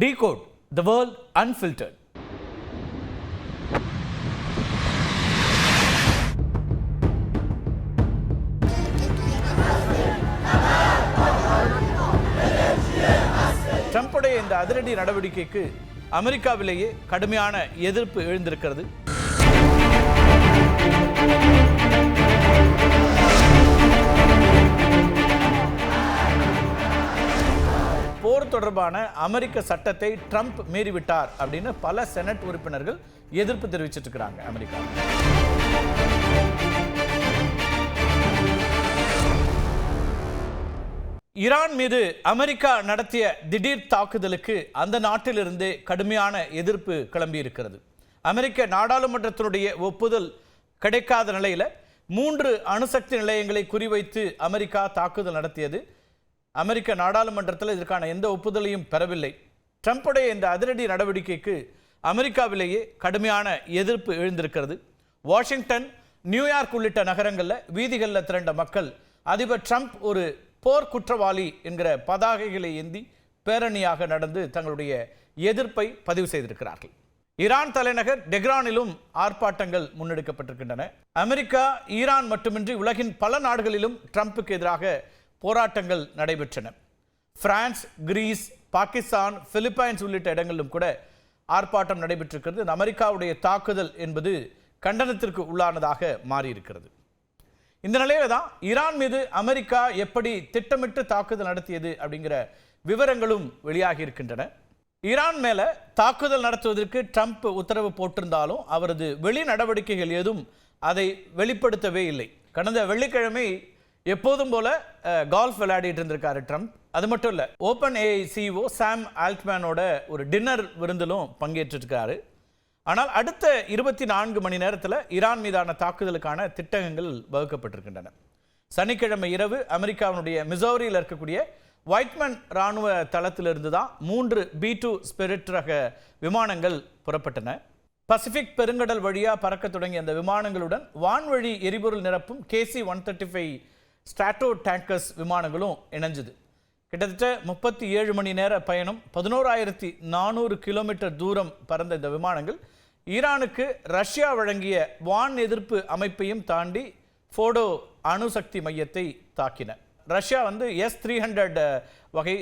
Decode the world unfiltered. ட்ரம்புடைய இந்த அதிரடி நடவடிக்கைக்கு அமெரிக்காவிலேயே கடுமையான எதிர்ப்பு எழுந்திருக்கிறது. போர் தொடர்பான அமெரிக்க சட்டத்தை ட்ரம்ப் மீறிவிட்டார் அப்படின்னு பல செனட் உறுப்பினர்கள் எதிர்ப்பு தெரிவிச்சிட்டு இருக்கிறாங்க. அமெரிக்கா ஈரான் மீது அமெரிக்கா நடத்திய திடீர் தாக்குதலுக்கு அந்த நாட்டிலிருந்து கடுமையான எதிர்ப்பு கிளம்பி இருக்கிறது. அமெரிக்க நாடாளுமன்றத்தினுடைய ஒப்புதல் கிடைக்காத நிலையில 3 அணுசக்தி நிலையங்களை குறிவைத்து அமெரிக்கா தாக்குதல் நடத்தியது. அமெரிக்க நாடாளுமன்றத்தில் இதற்கான எந்த ஒப்புதலையும் பெறவில்லை. ட்ரம்புடைய இந்த அதிரடி நடவடிக்கைக்கு அமெரிக்காவிலேயே கடுமையான எதிர்ப்பு எழுந்திருக்கிறது. வாஷிங்டன், நியூயார்க் உள்ளிட்ட நகரங்களில் வீதிகளில் திரண்ட மக்கள் அதிபர் ட்ரம்ப் ஒரு போர் குற்றவாளி என்கிற பதாகைகளை ஏந்தி பேரணியாக நடந்து தங்களுடைய எதிர்ப்பை பதிவு செய்திருக்கிறார்கள். ஈரான் தலைநகர் டெஹ்ரானிலும் ஆர்ப்பாட்டங்கள் முன்னெடுக்கப்பட்டிருக்கின்றன. அமெரிக்கா, ஈரான் மட்டுமின்றி உலகின் பல நாடுகளிலும் ட்ரம்புக்கு எதிராக போராட்டங்கள் நடைபெற்றன. பிரான்ஸ், கிரீஸ், பாகிஸ்தான், பிலிப்பைன்ஸ் உள்ளிட்ட இடங்களிலும் கூட ஆர்ப்பாட்டம் நடைபெற்றிருக்கிறது. இந்த அமெரிக்காவுடைய தாக்குதல் என்பது கண்டனத்திற்கு உள்ளானதாக மாறியிருக்கிறது. இந்த நிலையில தான் ஈரான் மீது அமெரிக்கா எப்படி திட்டமிட்டு தாக்குதல் நடத்தியது அப்படிங்கிற விவரங்களும் வெளியாகி இருக்கின்றன. ஈரான் மேல தாக்குதல் நடத்துவதற்கு ட்ரம்ப் உத்தரவு போட்டிருந்தாலும் அவரது வெளி நடவடிக்கைகள் ஏதும் அதை வெளிப்படுத்தவே இல்லை. கடந்த வெள்ளிக்கிழமை எப்போதும் போல கால்ஃப் விளையாடிட்டு இருந்திருக்காரு ட்ரம்ப். அது மட்டும் இல்லை, ஓப்பன் ஏஐ சிஇஓ சாம் ஆல்ட்மேனோட ஒரு டின்னர் விருந்திலும் பங்கேற்றிருக்காரு. ஆனால் அடுத்த 24 மணி நேரத்தில் ஈரான் மீதான தாக்குதலுக்கான திட்டங்கள் வகுக்கப்பட்டிருக்கின்றன. சனிக்கிழமை இரவு அமெரிக்காவினுடைய மிசௌரியில் இருக்கக்கூடிய வைட்மன் இராணுவ தளத்திலிருந்து தான் 3 B-2 ஸ்பிரிட் ரக விமானங்கள் புறப்பட்டன. பசிபிக் பெருங்கடல் வழியாக பறக்க தொடங்கிய அந்த விமானங்களுடன் வான்வழி எரிபொருள் நிரப்பும் KC-135 ஸ்ட்ராட்டோ டேங்கர்ஸ் விமானங்களும் இணைஞ்சது. கிட்டத்தட்ட 37 மணி நேர பயணம், 11,400 கிலோமீட்டர் தூரம் பறந்த இந்த விமானங்கள் ஈரானுக்கு ரஷ்யா வழங்கிய வான் எதிர்ப்பு அமைப்பையும் தாண்டி ஃபோடோ அணுசக்தி மையத்தை தாக்கின. ரஷ்யா S-300 வகை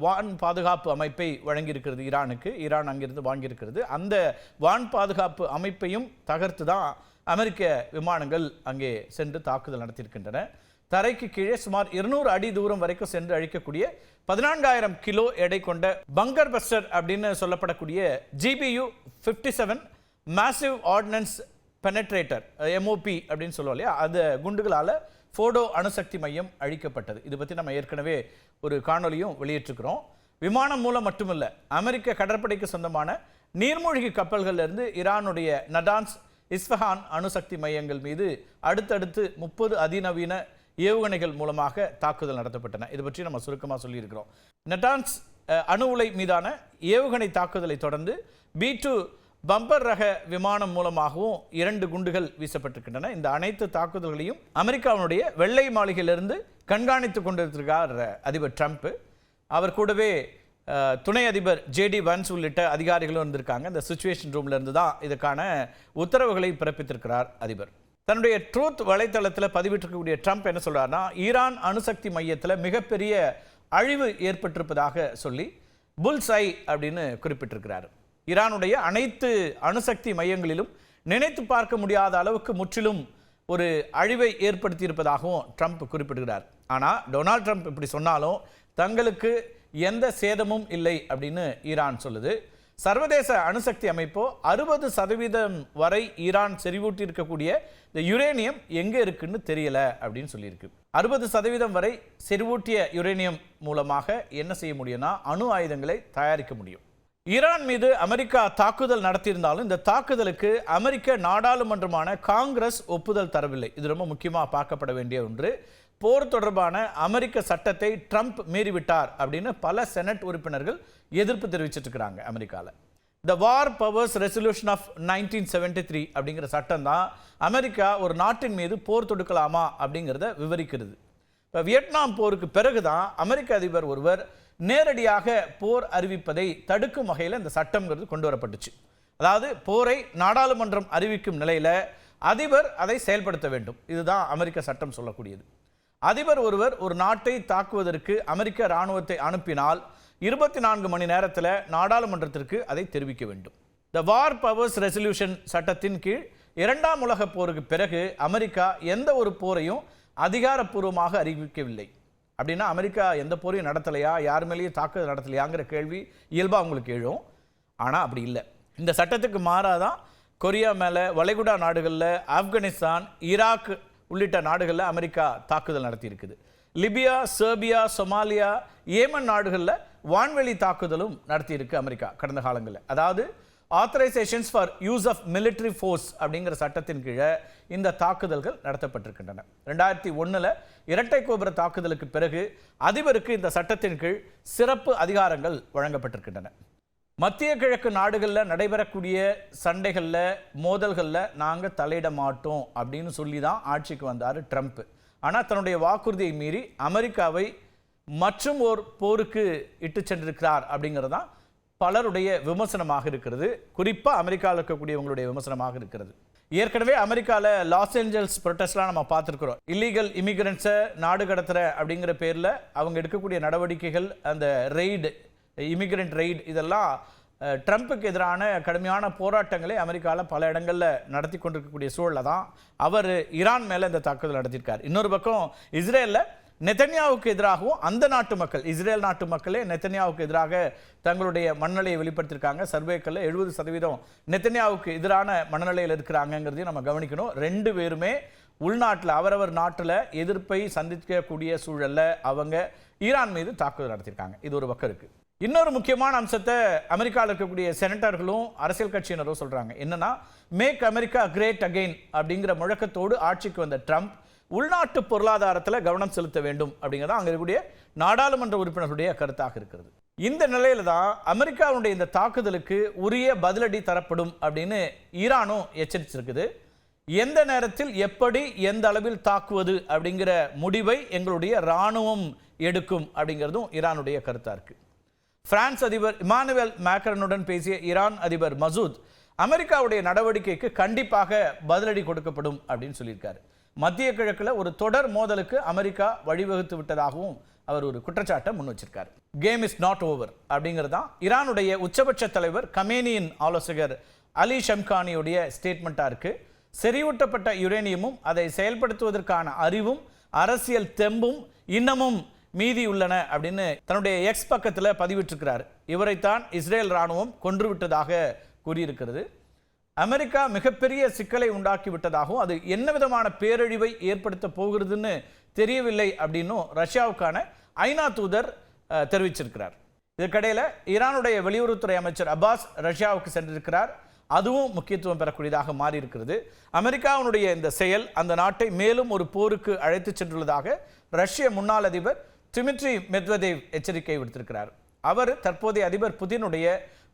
வான் பாதுகாப்பு அமைப்பை வழங்கியிருக்கிறது ஈரானுக்கு. ஈரான் அங்கிருந்து வாங்கியிருக்கிறது. அந்த வான் பாதுகாப்பு அமைப்பையும் தகர்த்து தான் அமெரிக்க விமானங்கள் அங்கே சென்று தாக்குதல் நடத்தியிருக்கின்றன. தரைக்கு கீழே சுமார் 200 அடி தூரம் வரைக்கும் சென்று அழிக்கக்கூடிய 14,000 கிலோ எடை கொண்ட பங்கர் பஸ்டர் அப்படின்னு சொல்லப்படக்கூடிய GBU-57 மேசிவ் ஆர்டினன்ஸ் பெனட்ரேட்டர் MOP அப்படின்னு சொல்லுவோம் இல்லையா, அந்த குண்டுகளால் ஃபோடோ அணுசக்தி மையம் அழிக்கப்பட்டது. இது பற்றி நம்ம ஏற்கனவே ஒரு காணொலியும் வெளியிட்டிருக்கிறோம். விமானம் மூலம் மட்டுமில்லை, அமெரிக்க கடற்படைக்கு சொந்தமான நீர்மூழ்கி கப்பல்களிலிருந்து ஈரானுடைய நடான்ஸ், இஸ்ஃபஹான் அணுசக்தி மையங்கள் மீது அடுத்தடுத்து 30 அதிநவீன ஏவுகணைகள் மூலமாக தாக்குதல் நடத்தப்பட்டன. இது பற்றி நம்ம சுருக்கமாக சொல்லியிருக்கிறோம். நடான்ஸ் அணு உலை மீதான ஏவுகணை தாக்குதலை தொடர்ந்து B-2 பம்பர் ரக விமானம் மூலமாகவும் 2 குண்டுகள் வீசப்பட்டிருக்கின்றன. இந்த அனைத்து தாக்குதல்களையும் அமெரிக்காவினுடைய வெள்ளை மாளிகையிலிருந்து கண்காணித்து கொண்டிருக்கிறார் அதிபர் ட்ரம்ப். அவர் கூடவே துணை அதிபர் JD Vance உள்ளிட்ட அதிகாரிகளும் இருந்திருக்காங்க. இந்த சிச்சுவேஷன் ரூம்ல இருந்து தான் இதற்கான உத்தரவுகளை பிறப்பித்திருக்கிறார் அதிபர். தன்னுடைய ட்ரூத் வலைத்தளத்தில் பதிவிட்டிருக்கக்கூடிய ட்ரம்ப் என்ன சொல்றாருன்னா, ஈரான் அணுசக்தி மையத்தில் மிகப்பெரிய அழிவு ஏற்பட்டிருப்பதாக சொல்லி புல்ஸ் ஐ அப்படின்னு குறிப்பிட்டிருக்கிறார். ஈரானுடைய அனைத்து அணுசக்தி மையங்களிலும் நினைத்து பார்க்க முடியாத அளவுக்கு முற்றிலும் ஒரு அழிவை ஏற்படுத்தி இருப்பதாகவும் ட்ரம்ப் குறிப்பிடுகிறார். ஆனால் டொனால்ட் ட்ரம்ப் இப்படி சொன்னாலும் தங்களுக்கு எந்த சேதமும் இல்லை அப்படின்னு ஈரான் சொல்லுது. சர்வதேச அணுசக்தி அமைப்போ 60% வரை ஈரான் செறிவூட்டி இருக்கக்கூடிய இந்த யுரேனியம் எங்கே இருக்குன்னு தெரியல அப்படின்னு சொல்லியிருக்கு. 60% வரை செறிவூட்டிய யுரேனியம் மூலமாக என்ன செய்ய முடியும்னா அணு ஆயுதங்களை தயாரிக்க முடியும். ஈரான் மீது அமெரிக்கா தாக்குதல் நடத்தியிருந்தாலும் இந்த தாக்குதலுக்கு அமெரிக்க நாடாளுமன்றமான காங்கிரஸ் ஒப்புதல் தரவில்லை. இது ரொம்ப முக்கியமாக பார்க்கப்பட வேண்டிய ஒன்று. போர் தொடர்பான அமெரிக்க சட்டத்தை ட்ரம்ப் மீறிவிட்டார் அப்படின்னு பல செனட் உறுப்பினர்கள் எதிர்ப்பு தெரிவிச்சிட்டு இருக்கிறாங்க அமெரிக்காவில். த வார் பவர்ஸ் ரெசல்யூஷன் ஆஃப் 1973 அப்படிங்கிற சட்டம் தான் அமெரிக்கா ஒரு நாட்டின் மீது போர் தொடுக்கலாமா அப்படிங்கிறத விவரிக்கிறது. இப்போ வியட்நாம் போருக்கு பிறகுதான் அமெரிக்க அதிபர் ஒருவர் நேரடியாக போர் அறிவிப்பதை தடுக்கும் வகையில் இந்த சட்டம்ங்கிறது கொண்டு வரப்பட்டுச்சு. அதாவது போரை நாடாளுமன்றம் அறிவிக்கும் நிலையில அதிபர் அதை செயல்படுத்த வேண்டும். இதுதான் அமெரிக்க சட்டம் சொல்லக்கூடியது. அதிபர் ஒருவர் ஒரு நாட்டை தாக்குவதற்கு அமெரிக்க இராணுவத்தை அனுப்பினால் 24 மணி நேரத்தில் நாடாளுமன்றத்திற்கு அதை தெரிவிக்க வேண்டும். த வார் பவர்ஸ் ரெசல்யூஷன் சட்டத்தின் கீழ் 2ஆம் உலக போருக்கு பிறகு அமெரிக்கா எந்த ஒரு போரையும் அதிகாரப்பூர்வமாக அறிவிக்கவில்லை. அப்படின்னா அமெரிக்கா எந்த போரையும் நடத்தலையா, யார் மேலேயும் தாக்குதல் நடத்தலையாங்கிற கேள்வி இயல்பாக உங்களுக்கு எழும். ஆனால் அப்படி இல்லை. இந்த சட்டத்துக்கு மாறாதான் கொரியா மேலே, வளைகுடா நாடுகளில், ஆப்கானிஸ்தான், ஈராக் உள்ளிட்ட நாடுகளில் அமெரிக்கா தாக்குதல் நடத்தியிருக்குது. லிபியா, செர்பியா, சொமாலியா, ஏமன் நாடுகளில் வான்வெளி தாக்குதலும் நடத்தியிருக்கு அமெரிக்கா கடந்த காலங்களில். அதாவது authorisations for use of military force அப்படிங்கிற சட்டத்தின் கீழே இந்த தாக்குதல்கள் நடத்தப்பட்டிருக்கின்றன. 2001 இரட்டை கோபுர தாக்குதலுக்கு பிறகு அதிபருக்கு இந்த சட்டத்தின் கீழ் சிறப்பு அதிகாரங்கள் வழங்கப்பட்டிருக்கின்றன. மத்திய கிழக்கு நாடுகளில் நடைபெறக்கூடிய சண்டைகளில், மோதல்களில் நாங்கள் தலையிட மாட்டோம் அப்படின்னு சொல்லி தான் ஆட்சிக்கு வந்தார் ட்ரம்ப். ஆனால் தன்னுடைய வாக்குறுதியை மீறி அமெரிக்காவை மற்றும் ஒரு போருக்கு இட்டு சென்றிருக்கிறார் அப்படிங்கிறது தான் பலருடைய விமர்சனமாக இருக்கிறது. குறிப்பாக அமெரிக்காவில் இருக்கக்கூடியவங்களுடைய விமர்சனமாக இருக்கிறது. ஏற்கனவே அமெரிக்காவில் லாஸ் ஏஞ்சல்ஸ் ப்ரொட்டஸ்ட்லாம் நம்ம பார்த்துருக்குறோம். இல்லீகல் இமிகிரண்ட்ஸை நாடு கடத்துற அப்படிங்கிற பேரில் அவங்க எடுக்கக்கூடிய நடவடிக்கைகள், அந்த ரெய்டு, இமிகிரண்ட் ரெய்டு, இதெல்லாம் ட்ரம்ப்புக்கு எதிரான கடுமையான போராட்டங்களை அமெரிக்காவில் பல இடங்களில் நடத்தி கொண்டிருக்கக்கூடிய சூழலில் தான் அவர் ஈரான் மேலே இந்த தாக்குதல் நடத்தியிருக்கார். இன்னொரு பக்கம் இஸ்ரேலில் நெத்தன்யாவுக்கு எதிராகவும் அந்த நாட்டு மக்கள், இஸ்ரேல் நாட்டு மக்களே நெத்தன்யாவுக்கு எதிராக தங்களுடைய மனநிலையை வெளிப்படுத்தியிருக்காங்க. சர்வேக்களில் 70% நெத்தன்யாவுக்கு எதிரான மனநிலையில் இருக்கிறாங்கிறதையும் நம்ம கவனிக்கணும். 2 பேருமே உள்நாட்டில் அவரவர் நாட்டில் எதிர்ப்பை சந்திக்கக்கூடிய சூழலில் அவங்க ஈரான் மீது தாக்குதல் நடத்தியிருக்காங்க. இது ஒரு பக்கம் இருக்குது. இன்னொரு முக்கியமான அம்சத்தை அமெரிக்காவில் இருக்கக்கூடிய செனட்டர்களும் அரசியல் கட்சியினரும் சொல்கிறாங்க. என்னன்னா, மேக் அமெரிக்கா கிரேட் அகெயின் அப்படிங்கிற முழக்கத்தோடு ஆட்சிக்கு வந்த ட்ரம்ப் உள்நாட்டு பொருளாதாரத்தில் கவனம் செலுத்த வேண்டும் அப்படிங்கிறதா அங்கே இருக்கக்கூடிய நாடாளுமன்ற உறுப்பினர்களுடைய கருத்தாக இருக்கிறது. இந்த நிலையில தான் அமெரிக்காவுடைய இந்த தாக்குதலுக்கு உரிய பதிலடி தரப்படும் அப்படின்னு ஈரானும் எச்சரிச்சிருக்குது. எந்த நேரத்தில் எப்படி எந்த அளவில் தாக்குவது அப்படிங்கிற முடிவை எங்களுடைய இராணுவம் எடுக்கும் அப்படிங்கிறதும் ஈரானுடைய கருத்தாக இருக்கு. பிரான்ஸ் அதிபர் இமானுவேல் மேக்ரனுடன் பேசிய ஈரான் அதிபர் மசூத் அமெரிக்காவுடைய நடவடிக்கைக்கு கண்டிப்பாக பதிலடி கொடுக்கப்படும் அப்படின்னு சொல்லியிருக்காரு. மத்திய கிழக்கில் ஒரு தொடர் மோதலுக்கு அமெரிக்கா வழிவகுத்து விட்டதாகவும் அவர் ஒரு குற்றச்சாட்டை முன் வச்சிருக்காரு. கேம் இஸ் நாட் ஓவர் அப்படிங்கிறது தான் ஈரானுடைய உச்சபட்ச தலைவர் கமேனியின் ஆலோசகர் அலி ஷம்கானியுடைய ஸ்டேட்மெண்ட்டாக இருக்கு. செறிவூட்டப்பட்ட யுரேனியமும் அதை செயல்படுத்துவதற்கான அறிவும் அரசியல் தெம்பும் இன்னமும் மீதி உள்ளன அப்படின்னு தன்னுடைய எக்ஸ் பக்கத்தில் பதிவிட்டிருக்கிறார். இவரைத்தான் இஸ்ரேல் இராணுவம் கொன்றுவிட்டதாக கூறியிருக்கிறது. அமெரிக்கா மிகப்பெரிய சிக்கலை உண்டாக்கி விட்டதாகவும் அது என்ன விதமான பேரழிவை ஏற்படுத்த போகிறதுன்னு தெரியவில்லை அப்படின்னும் ரஷ்யாவுக்கான ஐநா தூதர் தெரிவிச்சிருக்கிறார். இதற்கிடையில் ஈரானுடைய வெளியுறவுத்துறை அமைச்சர் அப்பாஸ் ரஷ்யாவுக்கு சென்றிருக்கிறார். அதுவும் முக்கியத்துவம் பெறக்கூடியதாக மாறி இருக்கிறது. அமெரிக்காவுடைய இந்த செயல் அந்த நாட்டை மேலும் ஒரு போருக்கு அழைத்து சென்றுள்ளதாக ரஷ்ய முன்னாள் அதிபர் டிமிட்ரி மெத்வதேவ் எச்சரிக்கை விடுத்திருக்கிறார். அவர் தற்போதைய அதிபர் புதினுடைய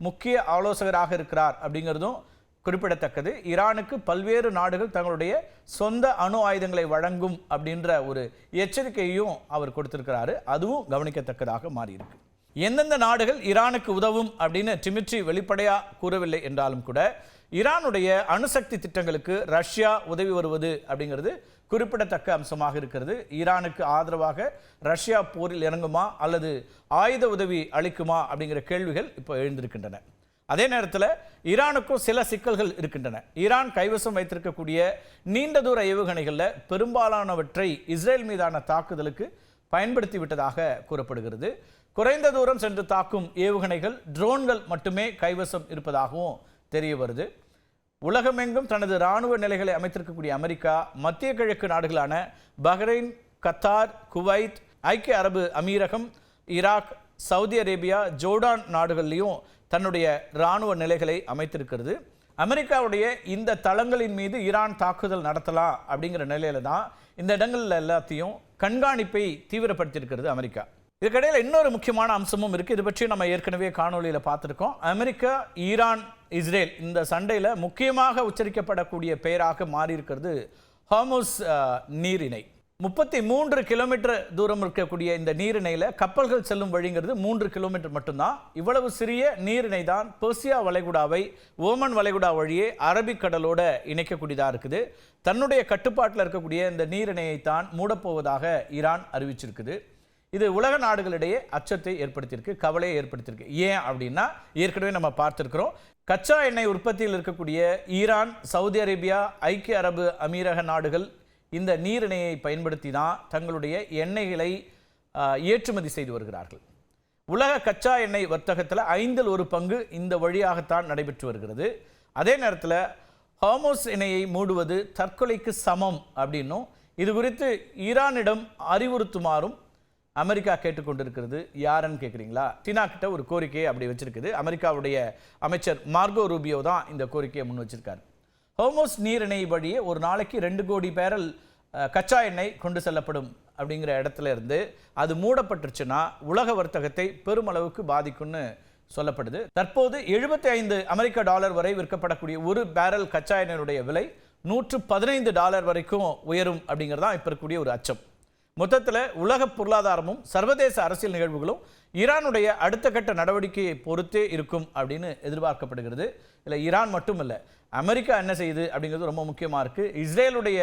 முக்கிய ஆலோசகராக இருக்கிறார் அப்படிங்கிறதும் குறிப்பிடத்தக்கது. ஈரானுக்கு பல்வேறு நாடுகள் தங்களுடைய சொந்த அணு ஆயுதங்களை வழங்கும் அப்படின்ற ஒரு எச்சரிக்கையும் அவர் கொடுத்திருக்கிறாரு. அதுவும் கவனிக்கத்தக்கதாக மாறியிருக்கு. எந்தெந்த நாடுகள் ஈரானுக்கு உதவும் அப்படின்னு டிமிட்ரி வெளிப்படையாக கூறவில்லை என்றாலும் கூட ஈரானுடைய அணுசக்தி திட்டங்களுக்கு ரஷ்யா உதவி வருவது அப்படிங்கிறது குறிப்பிடத்தக்க அம்சமாக இருக்கிறது. ஈரானுக்கு ஆதரவாக ரஷ்யா போரில் இறங்குமா அல்லது ஆயுத உதவி அளிக்குமா அப்படிங்கிற கேள்விகள் இப்போ எழுந்திருக்கின்றன. அதே நேரத்தில் ஈரானுக்கும் சில சிக்கல்கள் இருக்கின்றன. ஈரான் கைவசம் வைத்திருக்கக்கூடிய நீண்ட தூர ஏவுகணைகளில் பெரும்பாலானவற்றை இஸ்ரேல் மீதான தாக்குதலுக்கு பயன்படுத்தி விட்டதாக கூறப்படுகிறது. குறைந்த தூரம் சென்று தாக்கும் ஏவுகணைகள், ட்ரோன்கள் மட்டுமே கைவசம் இருப்பதாகவும் தெரிய வருது. உலகமெங்கும் தனது இராணுவ நிலைகளை அமைத்திருக்கக்கூடிய அமெரிக்கா மத்திய கிழக்கு நாடுகளான பஹ்ரைன், கத்தார், குவைத், ஐக்கிய அரபு அமீரகம், ஈராக், சவுதி அரேபியா, ஜோர்டான் நாடுகள்லையும் தன்னுடைய இராணுவ நிலைகளை அமைத்திருக்கிறது. அமெரிக்காவுடைய இந்த தளங்களின் மீது ஈரான் தாக்குதல் நடத்தலாம் அப்படிங்கிற நிலையில தான் இந்த இடங்கள்ல எல்லாத்தையும் கண்காணிப்பை தீவிரப்படுத்தியிருக்கிறது அமெரிக்கா. இதுக்கிடையில் இன்னொரு முக்கியமான அம்சமும் இருக்குது. இது பற்றி நம்ம ஏற்கனவே காணொலியில் பார்த்துருக்கோம். அமெரிக்கா, ஈரான், இஸ்ரேல் இந்த சண்டையில் முக்கியமாக உச்சரிக்கப்படக்கூடிய பெயராக மாறி இருக்கிறது ஹார்முஸ் நீரிணை. 33 கிலோமீட்டர் தூரம் இருக்கக்கூடிய இந்த நீரிணையில் கப்பல்கள் செல்லும் வழிங்கிறது 3 கிலோமீட்டர் மட்டும்தான். இவ்வளவு சிறிய நீரிணை தான் பெர்சியா வளைகுடாவை ஓமன் வளைகுடா வழியே அரபிக்கடலோட இணைக்கக்கூடியதாக இருக்குது. தன்னுடைய கட்டுப்பாட்டில் இருக்கக்கூடிய இந்த நீரிணையை தான் மூடப்போவதாக ஈரான் அறிவிச்சிருக்குது. இது உலக நாடுகளிடையே அச்சத்தை ஏற்படுத்தியிருக்கு, கவலையை ஏற்படுத்தியிருக்கு. ஏன் அப்படின்னா, ஏற்கனவே நம்ம பார்த்துருக்கிறோம், கச்சா எண்ணெய் உற்பத்தியில் இருக்கக்கூடிய ஈரான், சவுதி அரேபியா, ஐக்கிய அரபு அமீரக நாடுகள் இந்த நீரிணையை பயன்படுத்தி தான் தங்களுடைய எண்ணெய்களை ஏற்றுமதி செய்து வருகிறார்கள். உலக கச்சா எண்ணெய் வர்த்தகத்தில் 1/5 பங்கு இந்த வழியாகத்தான் நடைபெற்று வருகிறது. அதே நேரத்தில் ஹார்மோஸ் எண்ணெயை மூடுவது தற்கொலைக்கு சமம் அப்படின்னும், இது குறித்து ஈரானிடம் அறிவுறுத்துமாறும் அமெரிக்கா கேட்டுக்கொண்டிருக்கிறது. யாருன்னு கேட்குறீங்களா? சீனா கிட்ட ஒரு கோரிக்கையை அப்படி வச்சிருக்குது. அமெரிக்காவுடைய அமைச்சர் மார்கோ ரூபியோ தான் இந்த கோரிக்கையை முன் வச்சிருக்காரு. ஹோமோஸ் நீரிணை வழியே ஒரு நாளைக்கு 2 கோடி பேரல் கச்சா எண்ணெய் கொண்டு செல்லப்படும் அப்படிங்கிற இடத்துல இருந்து அது மூடப்பட்டுருச்சுன்னா உலக வர்த்தகத்தை பெருமளவுக்கு பாதிக்கும்னு சொல்லப்படுது. தற்போது $75 அமெரிக்க வரை விற்கப்படக்கூடிய ஒரு பேரல் கச்சா எண்ணெயுடைய விலை $115 வரைக்கும் உயரும் அப்படிங்கிறதான் இப்போ இருக்கக்கூடிய ஒரு அச்சம். மொத்தத்தில் உலக பொருளாதாரமும் சர்வதேச அரசியல் நிகழ்வுகளும் ஈரானுடைய அடுத்த கட்ட நடவடிக்கையை பொறுத்தே இருக்கும் அப்படின்னு எதிர்பார்க்கப்படுகிறது. இல்லை ஈரான் மட்டும் இல்லை, அமெரிக்கா என்ன செய்யுது அப்படிங்கிறது ரொம்ப முக்கியமாக இருக்குது. இஸ்ரேலுடைய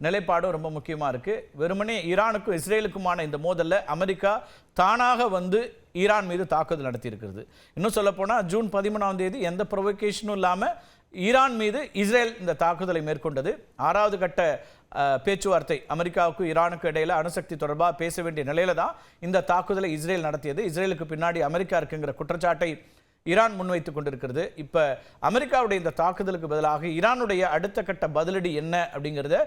நிலைப்பாடும் ரொம்ப முக்கியமாக இருக்குது. வெறுமனே ஈரானுக்கும் இஸ்ரேலுக்குமான இந்த மோதலில் அமெரிக்கா தானாக வந்து ஈரான் மீது தாக்குதல் நடத்தியிருக்கிறது. இன்னும் சொல்லப்போனால் ஜூன் 13 எந்த ப்ரொவோகேஷனும் இல்லாமல் ஈரான் மீது இஸ்ரேல் இந்த தாக்குதலை மேற்கொண்டது. 6வது கட்ட பேச்சுவார்த்தை அமெரிக்காவுக்கும் ஈரானுக்கும் இடையில அணுசக்தி தொடர்பாக பேச வேண்டிய நிலையில தான் இந்த தாக்குதலை இஸ்ரேல் நடத்தியது. இஸ்ரேலுக்கு பின்னாடி அமெரிக்கா இருக்குங்கிற குற்றச்சாட்டை ஈரான் முன்வைத்துக் கொண்டிருக்கிறது. இப்போ அமெரிக்காவுடைய இந்த தாக்குதலுக்கு பதிலாக ஈரானுடைய அடுத்த கட்ட பதிலடி என்ன அப்படிங்கிறத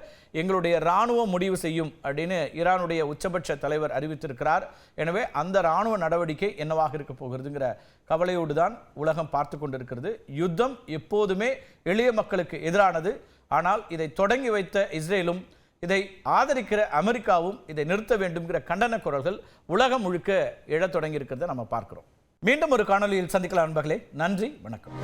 எங்களுடைய இராணுவம் முடிவு செய்யும் அப்படின்னு ஈரானுடைய உச்சபட்ச தலைவர் அறிவித்திருக்கிறார். எனவே அந்த இராணுவ நடவடிக்கை என்னவாக இருக்க போகிறதுங்கிற கவலையோடு தான் உலகம் பார்த்து கொண்டிருக்கிறது. யுத்தம் எப்போதுமே எளிய மக்களுக்கு எதிரானது. ஆனால் இதை தொடங்கி வைத்த இஸ்ரேலும் இதை ஆதரிக்கிற அமெரிக்காவும் இதை நிறுத்த வேண்டும்ங்கிற கண்டன குரல்கள் உலகம் முழுக்க எழத் தொடங்கி இருக்கிறத நம்ம பார்க்கிறோம். மீண்டும் ஒரு காணொலியில் சந்திக்கலாம் நண்பர்களே. நன்றி, வணக்கம்.